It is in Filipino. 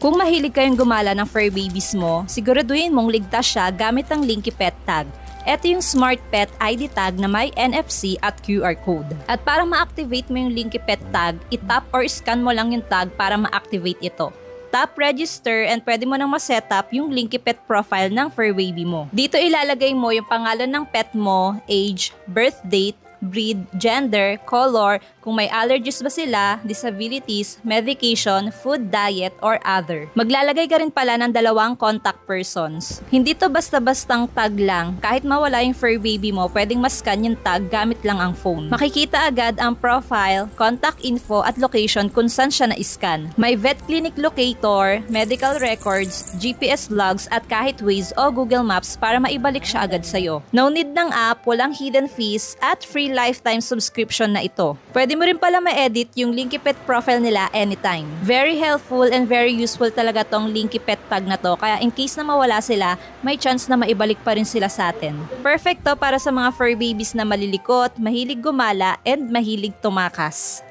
Kung mahilig kayong gumala ng fur babies mo, siguraduhin mong ligtas siya gamit ang Linky Pet Tag. Ito yung Smart Pet ID tag na may NFC at QR code. At para ma-activate mo yung Linky Pet Tag, itap or scan mo lang yung tag para ma-activate ito. Tap register and pwede mo nang ma-setup yung Linky Pet profile ng fur baby mo. Dito ilalagay mo yung pangalan ng pet mo, age, birth date, breed, gender, color, kung may allergies ba sila, disabilities, medication, food diet, or other. Maglalagay ka rin pala ng 2 contact persons. Hindi to basta-bastang tag lang. Kahit mawala yung fur baby mo, pwedeng mascan yung tag gamit lang ang phone. Makikita agad ang profile, contact info, at location kung saan siya na-scan. May vet clinic locator, medical records, GPS logs, at kahit Waze o Google Maps para maibalik siya agad sa'yo. No need ng app, walang hidden fees, at free lifetime subscription na ito. Pwede mo rin pala ma-edit yung Linky Pet profile nila anytime. Very helpful and very useful talaga tong Linky Pet Tag na to, kaya in case na mawala sila, may chance na maibalik pa rin sila sa atin. Perfect to para sa mga fur babies na malilikot, mahilig gumala, and mahilig tumakas.